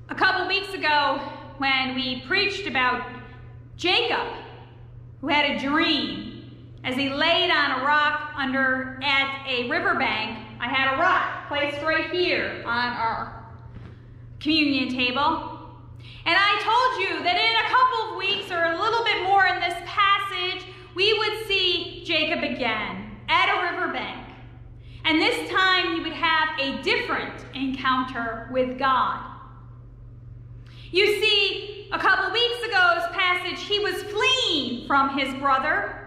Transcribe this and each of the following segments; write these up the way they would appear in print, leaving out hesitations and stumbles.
A couple weeks ago, when we preached about Jacob, who had a dream as he laid on a rock at a riverbank. I had a rock placed right here on our communion table. And I told you that in a couple of weeks, or a little bit more in this passage, we would see Jacob again at a riverbank. And this time he would have a different encounter with God. You see, a couple weeks ago's passage, he was fleeing from his brother,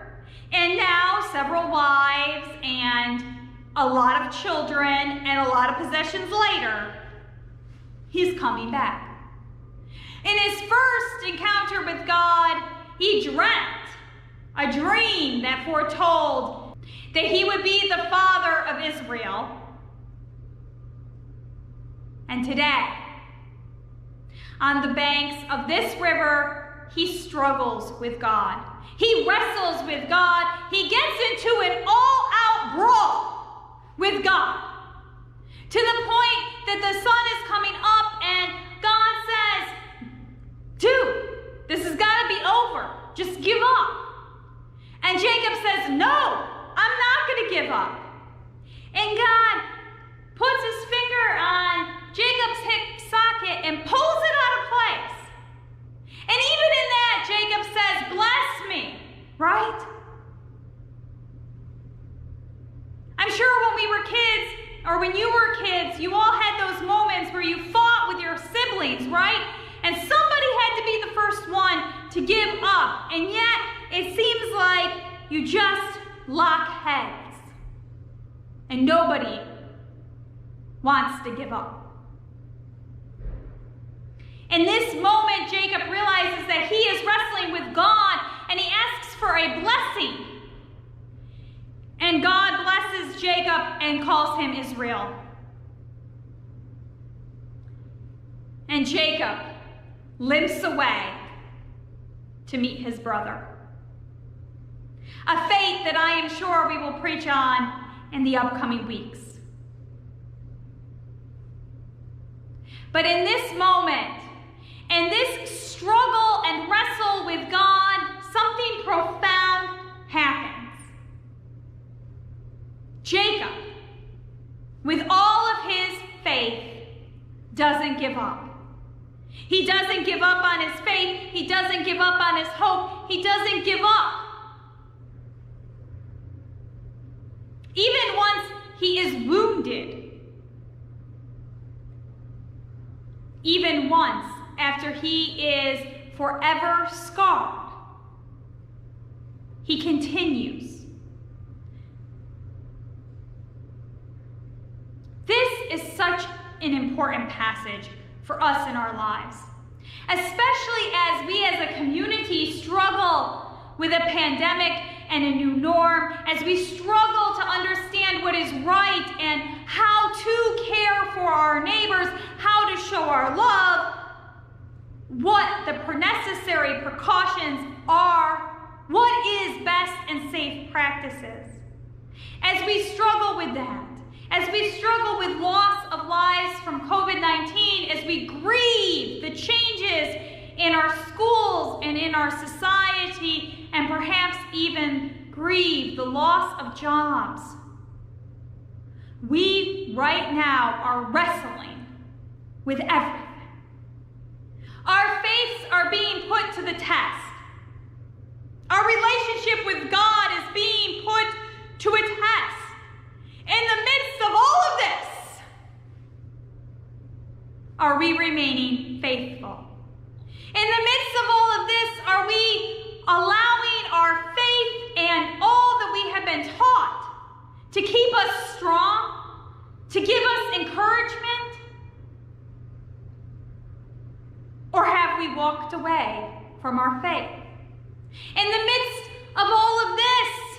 and now several wives and a lot of children and a lot of possessions later, he's coming back. In his first encounter with God, he dreamt a dream that foretold that he would be the father of Israel. And today, on the banks of this river, he struggles with God. He wrestles with God. He gets into an all-out brawl with God, to the point that the sun is coming up and God says, "Dude, this has got to be over. Just give up." And Jacob says, "No, I'm not going to give up." And God puts his finger on Jacob's hip socket and pulls it out of place. And even in that, Jacob says, "Bless me," right? I'm sure when we were kids, or when you were kids, you all had those moments where you fought with your siblings, right? And somebody had to be the first one to give up. And yet, it seems like you just lock heads. And nobody wants to give up. In this moment, Jacob realizes that he is wrestling with God, and he asks for a blessing. And God blesses Jacob and calls him Israel. And Jacob limps away to meet his brother. A fate that I am sure we will preach on in the upcoming weeks. But in this moment, in this struggle and wrestle with God, something profound happens. Jacob, with all of his faith, doesn't give up. He doesn't give up on his faith. He doesn't give up on his hope. He doesn't give up. Even once he is wounded, even once after he is forever scarred, he continues. This is such an important passage for us in our lives, especially as we as a community struggle with a pandemic and a new norm, as we struggle to understand what is right and how to care for our neighbors, how to show our love, what the necessary precautions are, what is best and safe practices. As we struggle with that, as we struggle with loss of lives from COVID-19, as we grieve the changes in our schools and in our society, and perhaps even grieve the loss of jobs, we right now are wrestling with everything. Our faiths are being put to the test. Our relationship with God is being put to a test. In the midst of all of this, are we remaining faithful? In the midst of all of this, are we allowing our faith and all that we have been taught to keep us strong, to give us encouragement? Or have we walked away from our faith? In the midst of all of this,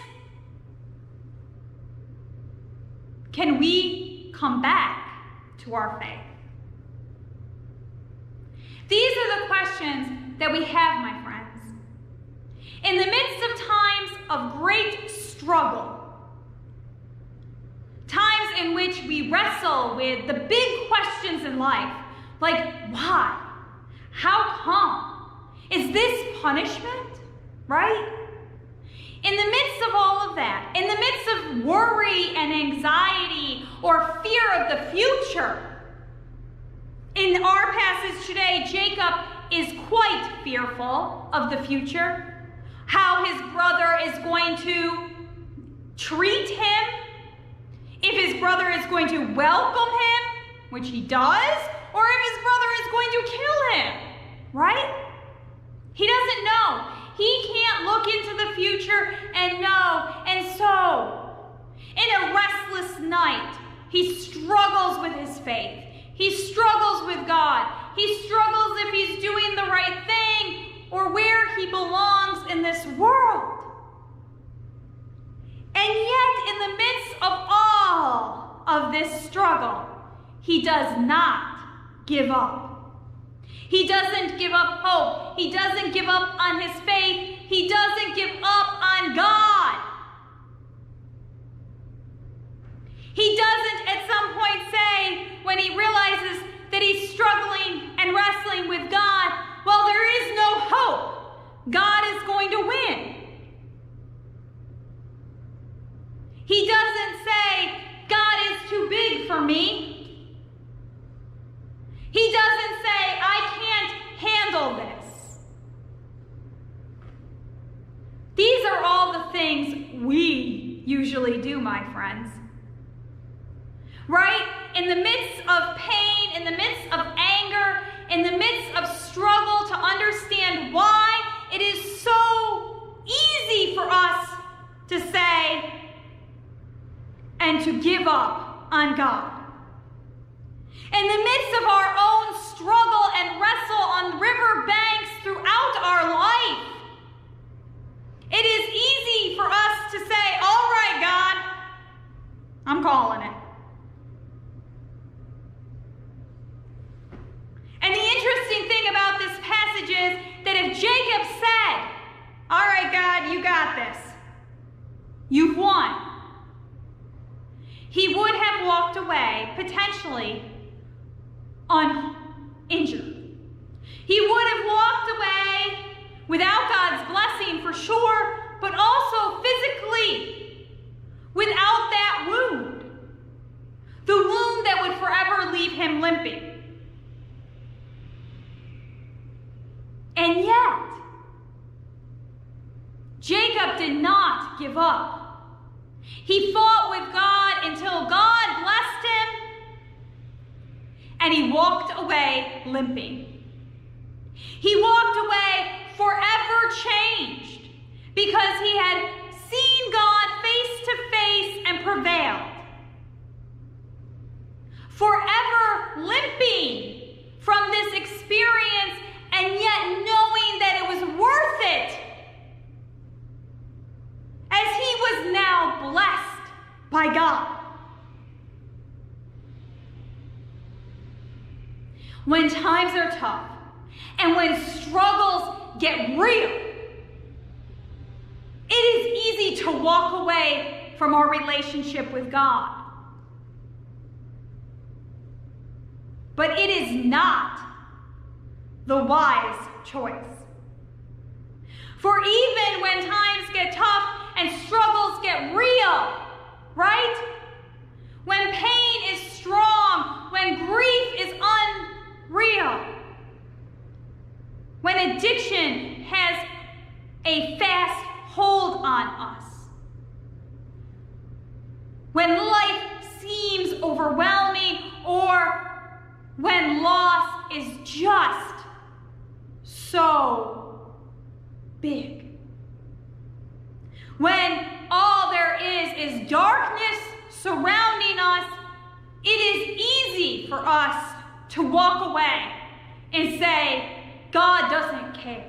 can we come back to our faith? These are the questions that we have, my friends. In the midst of times of great struggle, times in which we wrestle with the big questions in life, Like, why? How come? Is this punishment? Right? In the midst of all of that, in the midst of worry and anxiety or fear of the future, in our passage today, Jacob is quite fearful of the future, how his brother is going to treat him, if his brother is going to welcome him, which he does, or if his brother is going to kill him, right? He doesn't know. He can't look into the future and know. And so, in a restless night, he struggles with his faith. He struggles with God. He struggles if he's doing the right thing or where he belongs in this world. And yet, in the midst of all of this struggle, he does not give up. He doesn't give up hope. He doesn't give up on his faith. He doesn't give up on God. He doesn't at some point say, when he realizes that he's struggling and wrestling with God, well, there is no hope. God is going to win. He doesn't say, God is too big for me. He doesn't say, I can't handle this. These are all the things we usually do, my friends. Right? In the midst of pain, in the midst of anger, in the midst of struggle to understand why, it is so easy for us to say and to give up on God. In the midst of our own struggle and wrestle on river banks throughout our life, it is easy for us to say, all right, God, I'm calling it. And the interesting thing about this passage is that if Jacob said, all right, God, you got this, you've won, he would have walked away, potentially, uninjured. He would have walked away without God's blessing for sure, but also physically without that wound. The wound that would forever leave him limping. And yet, Jacob did not give up. He fought with God until God blessed him, and he walked away limping. He walked away forever changed because he had seen God face to face and prevailed. Forever limping from this experience, and yet knowing that it was worth it, as he was now blessed by God. When times are tough and when struggles get real, it is easy to walk away from our relationship with God. But it is not the wise choice. For even when times get tough and struggles get real, right? When pain is strong, when grief is unreal, when addiction has a fast hold on us, when life seems overwhelming, or when loss is just so big. When all there is darkness surrounding us, it is easy for us to walk away and say, God doesn't care.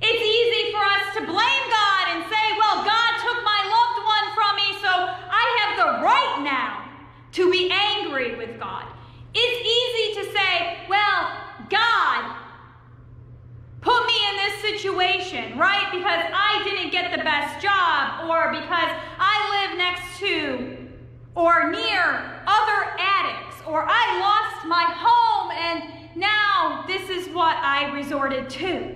It's easy for us to blame God and say, well, God took my loved one from me, so I have the right now to be angry with God. It's easy to say, well, God put me in this situation, right? Because I didn't get the best job, or because I live next to or near other addicts, or I lost lost my home, and now this is what I resorted to.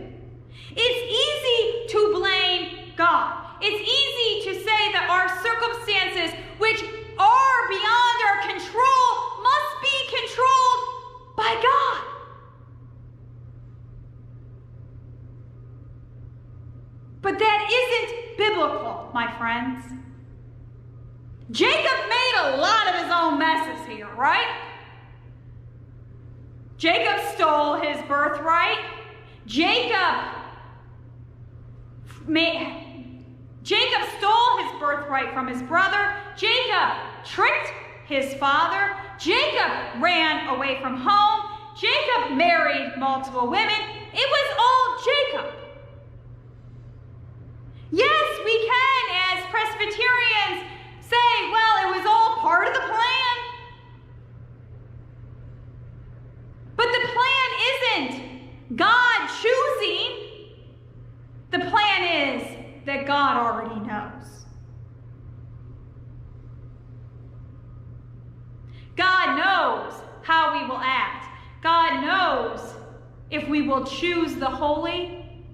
It's easy to blame God. It's easy to say that our circumstances, which are beyond our control, must be controlled by God. But that isn't biblical, my friends. Jacob made a lot of his own messes here, right? Jacob stole his birthright. Jacob stole his birthright from his brother. Jacob tricked his father. Jacob ran away from home. Jacob married multiple women. It was all Jacob. Yes, we can, as Presbyterians, say, well, it was all part of the plan. But the plan isn't God choosing. The plan is that God already knows. God knows how we will act. God knows if we will choose the holy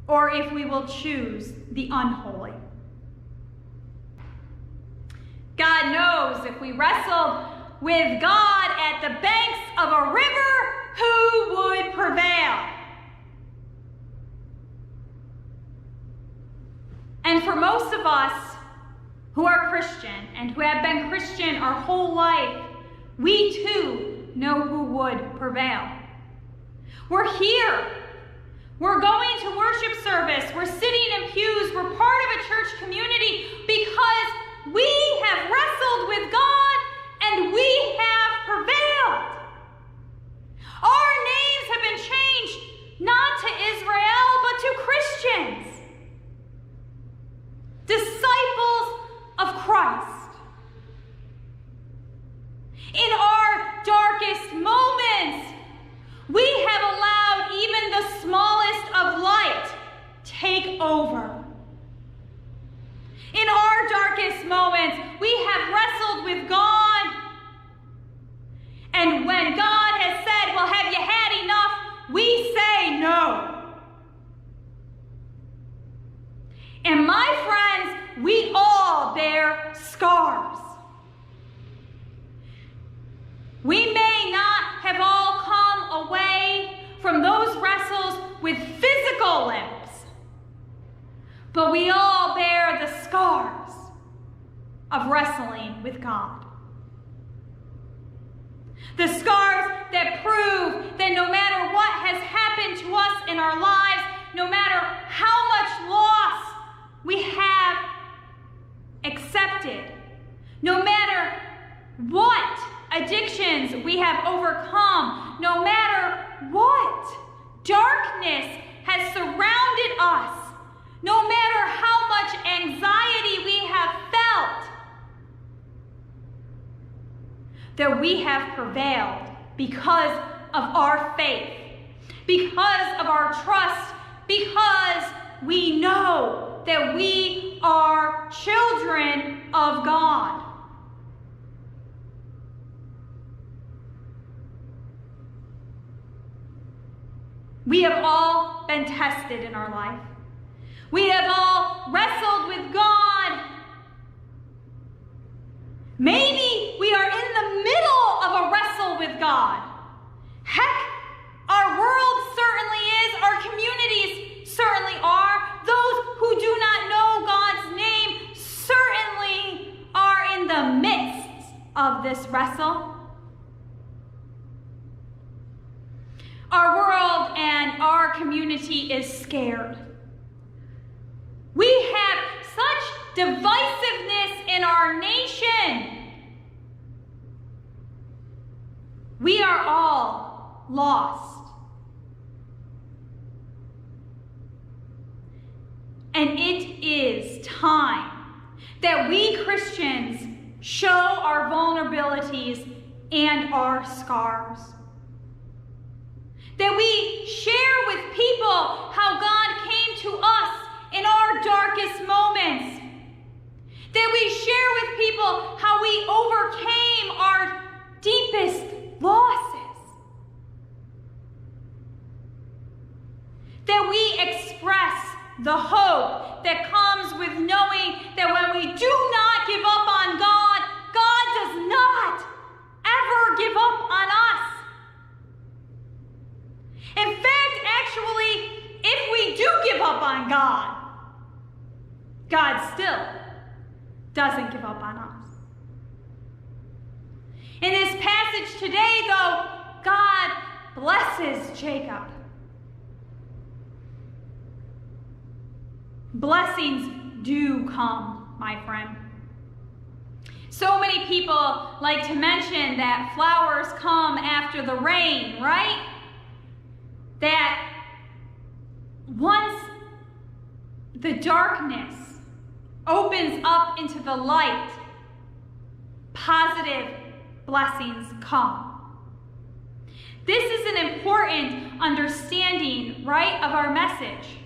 or if we will choose the unholy. God knows if we wrestled with God at the banks of a river, who would prevail? And for most of us who are Christian and who have been Christian our whole life, we too know who would prevail. We're here. We're going to worship service. We're sitting in pews. We're part of a church community because we have wrestled with God and we have prevailed. Our names have been changed not to Israel, but to Christians. Disciples of Christ. In our darkest moments, we have allowed even the smallest of light take over. In our darkest moments, we have wrestled with God. And when God has said, well, have you had enough? We say no. And my friends, we all bear scars. We may not have all come away from those wrestles with physical limbs, but we all bear the scars of wrestling with God. The scars that prove that no matter what has happened to us in our lives, no matter how much loss we have accepted, no matter what addictions we have overcome, no matter what darkness has surrounded us, no matter how much anxiety we have felt, that we have prevailed because of our faith, because of our trust, because we know that we are children of God. We have all been tested in our life. We have all wrestled with God. Maybe we are in the middle of a wrestle with God. Heck, our world certainly is, our communities certainly are. Those who do not know God's name certainly are in the midst of this wrestle. Our world and our community is scared. We have such divisiveness in our nation. We are all lost. And it is time that we Christians show our vulnerabilities and our scars. That we share with people how God came to us in our darkest moments. That we share with people how we overcame our deepest loss. the hope that comes with knowing that when we do not give up on God, God does not ever give up on us. In fact, actually, if we do give up on God, God still doesn't give up on us. In this passage today, though, God blesses Jacob. Blessings do come, my friend. So many people like to mention that flowers come after the rain, right? That once the darkness opens up into the light, positive blessings come. This is an important understanding, right, of our message.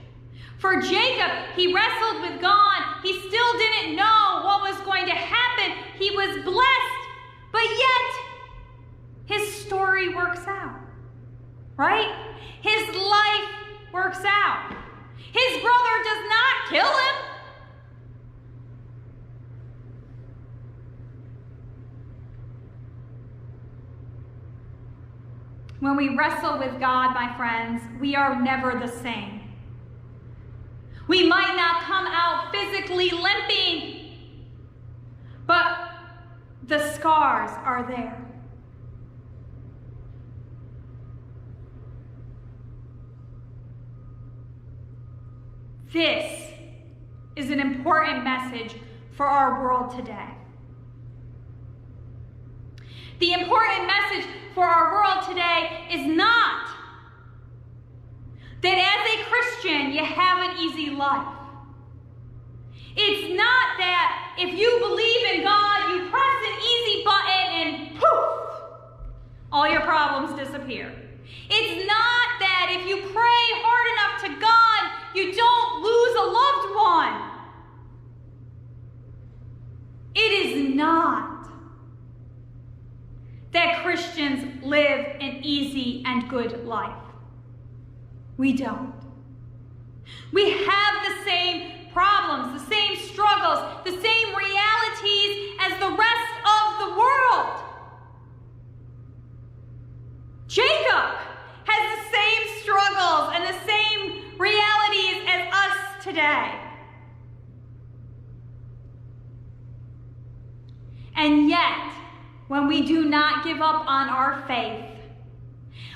For Jacob, he wrestled with God. He still didn't know what was going to happen. He was blessed, but yet his story works out, right? His life works out. His brother does not kill him. When we wrestle with God, my friends, we are never the same. We might not come out physically limping, but the scars are there. This is an important message for our world today. The important message for our world today is not that as a Christian you have an easy life. It's not that if you believe in God, you press an easy button and poof, all your problems disappear. It's not that if you pray hard enough to God, you don't lose a loved one. It is not that Christians live an easy and good life. We don't. We have the same problems, the same struggles, the same realities as the rest of the world. Jacob has the same struggles and the same realities as us today. And yet, when we do not give up on our faith,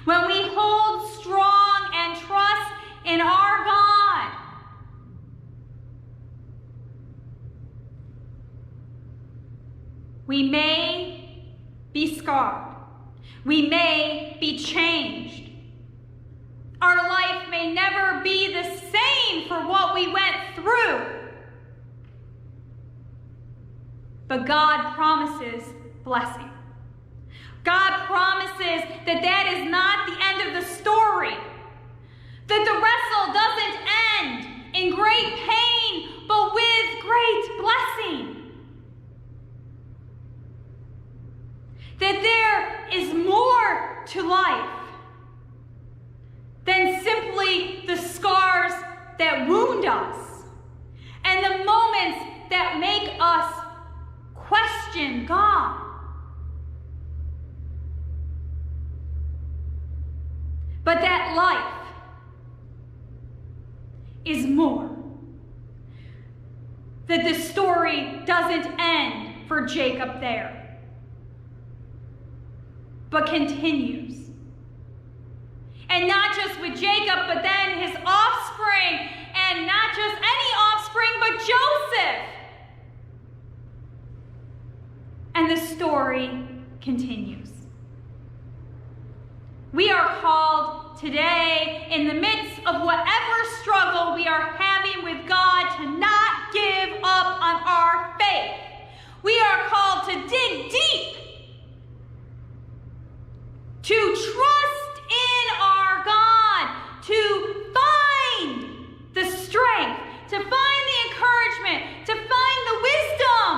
when we hold strong and trust in our God, we may be scarred. We may be changed. Our life may never be the same for what we went through. But God promises blessing. God promises that that is not the end of the story. That the wrestle doesn't end in great pain, but with great blessing. That there is more to life than simply the scars that wound us and the moments that make us question God. But that life is more. That the story doesn't end for Jacob there, but continues. And not just with Jacob, but then his offspring, and not just any offspring, but Joseph. And the story continues. We are called today, in the midst of whatever struggle we are having with God, to not give up on our faith. We are called to dig deep, to trust in our God, to find the strength, to find the encouragement, to find the wisdom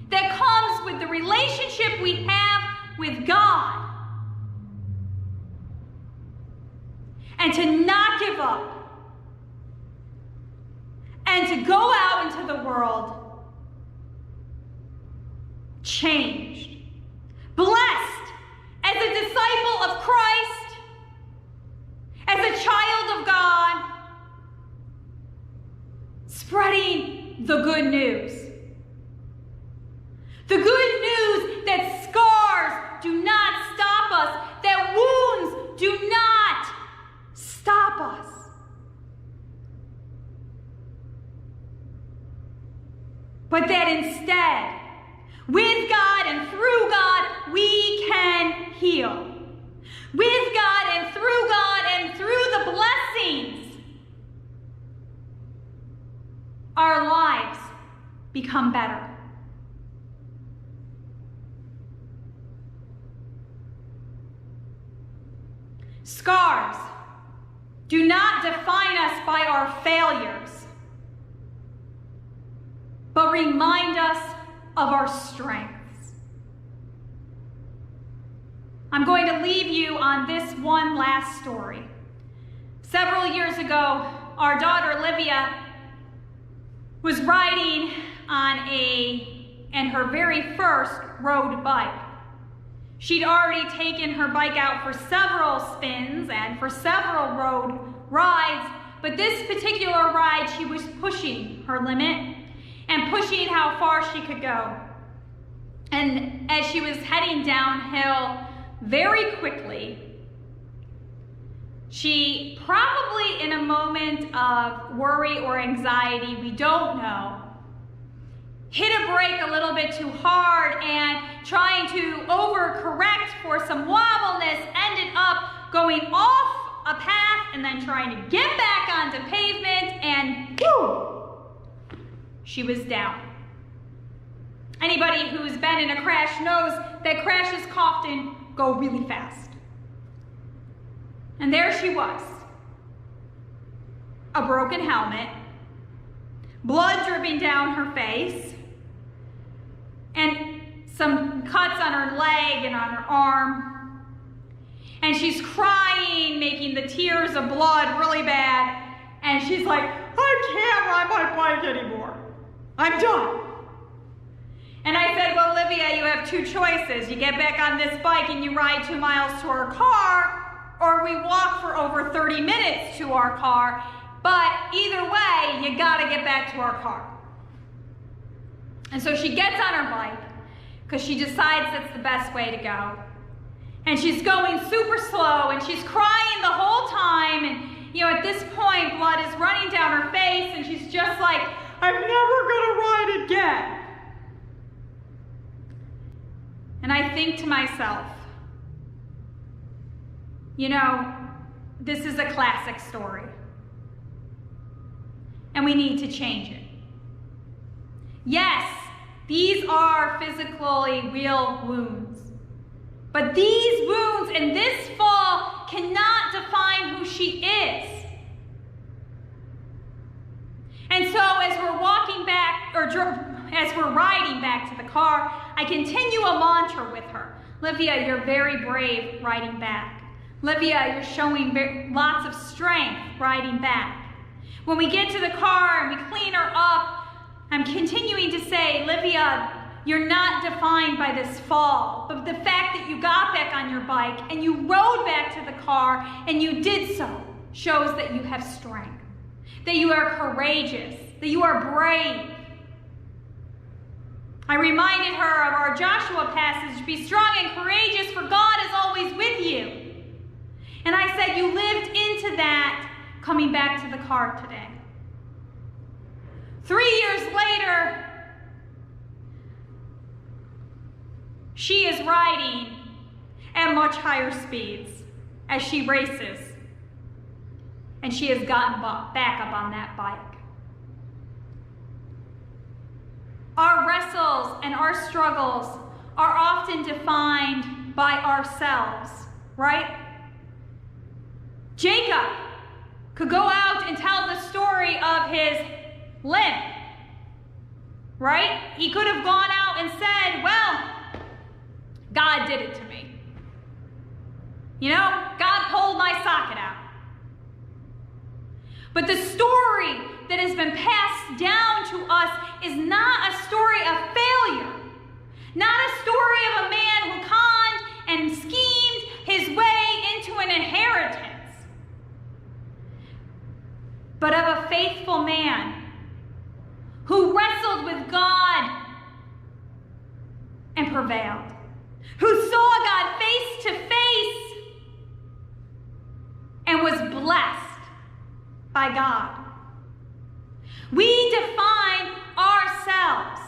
that comes with the relationship we have with God. And to not give up and to go out into the world changed, blessed as a disciple of Christ, as a child of God, spreading the good news. The good news that scars do not stop us, that wounds do not stop us. But that instead, with God and through God, we can heal. With God and through the blessings, our lives become better. Scars do not define us by our failures, but remind us of our strengths. I'm going to leave you on this one last story. Several years ago, our daughter Olivia was riding on her very first road bike. She'd already taken her bike out for several spins and for several road rides, but this particular ride, she was pushing her limit and pushing how far she could go. And as she was heading downhill very quickly, she probably in a moment of worry or anxiety, we don't know, hit a brake a little bit too hard and trying to overcorrect for some wobbleness ended up going off a path and then trying to get back onto pavement and whoo! She was down. Anybody who's been in a crash knows that crashes often go really fast. And there she was. A broken helmet, blood dripping down her face, and some cuts on her leg and on her arm. And she's crying, making the tears of blood really bad. And she's like, I can't ride my bike anymore. I'm done. And I said, well, Olivia, you have two choices. You get back on this bike and you ride 2 miles to our car, or we walk for over 30 minutes to our car. But either way, you gotta get back to our car. And so she gets on her bike because she decides that's the best way to go. And she's going super slow and she's crying the whole time. And at this point, blood is running down her face and she's just like, I'm never gonna ride again. And I think to myself, this is a classic story. And we need to change it. Yes, these are physically real wounds. But these wounds and this fall cannot define who she is. And so as we're walking back, or as we're riding back to the car, I continue a mantra with her. Olivia, you're very brave riding back. Olivia, you're showing lots of strength riding back. When we get to the car and we clean her up, I'm continuing to say, Olivia, you're not defined by this fall, but the fact that you got back on your bike and you rode back to the car and you did so shows that you have strength, that you are courageous, that you are brave. I reminded her of our Joshua passage, be strong and courageous, for God is always with you. And I said, you lived into that coming back to the car today. 3 years later, she is riding at much higher speeds as she races. And she has gotten back up on that bike. Our wrestles and our struggles are often defined by ourselves, right? Jacob could go out and tell the story of his limp, right? He could have gone out and said, well, God did it to me. God pulled my socket out. But the story that has been passed down to us is not a story of failure, not a story of a man who conned and schemed his way into an inheritance, but of a faithful man who wrestled with God and prevailed, who saw God face to face and was blessed by God. We define ourselves,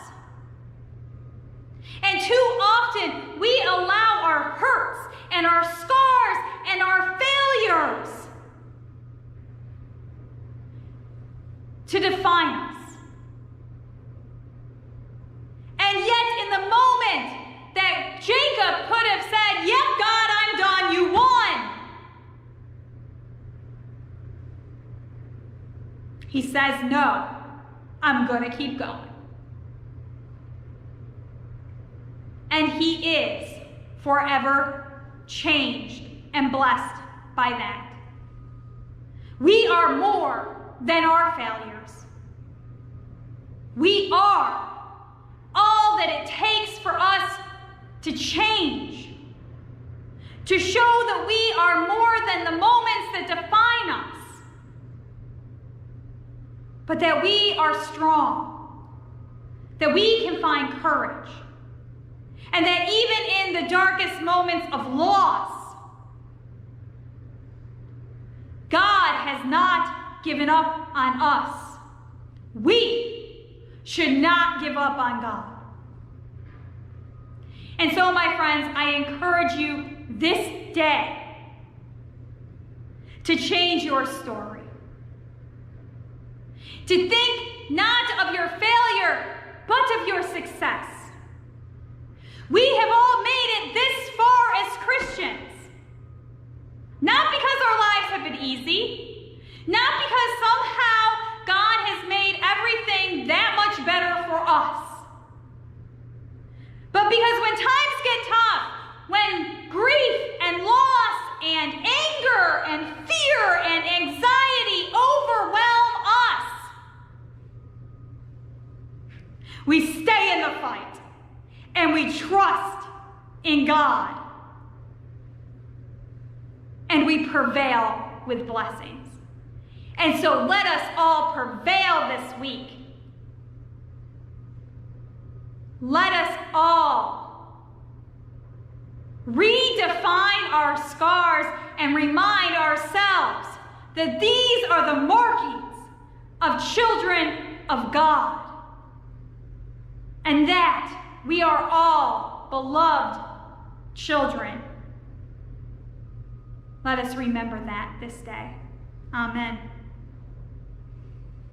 and too often we allow our hurts and our scars and our failures to define us. And yet, in the moment that Jacob could have said, "Yep, God, I'm done, you won," he says, "No, I'm going to keep going." And he is forever changed and blessed by that. We are more than our failures. We are all that it takes for us to change, to show that we are more than the moments that define us, but that we are strong, that we can find courage, and that even in the darkest moments of loss, God has not given up on us. We should not give up on God. And so, my friends, I encourage you this day to change your story, to think not of your failure, but of your success. We have all made it this far as Christians, not because our lives have been easy, not because somehow God has made everything that much better for us, but because when times get tough, when grief and loss and anger and fear and anxiety overwhelm us, we stay in the fight and we trust in God, and we prevail with blessings. And so let us all prevail this week. Let us all redefine our scars and remind ourselves that these are the markings of children of God, and that we are all beloved children. Let us remember that this day. Amen.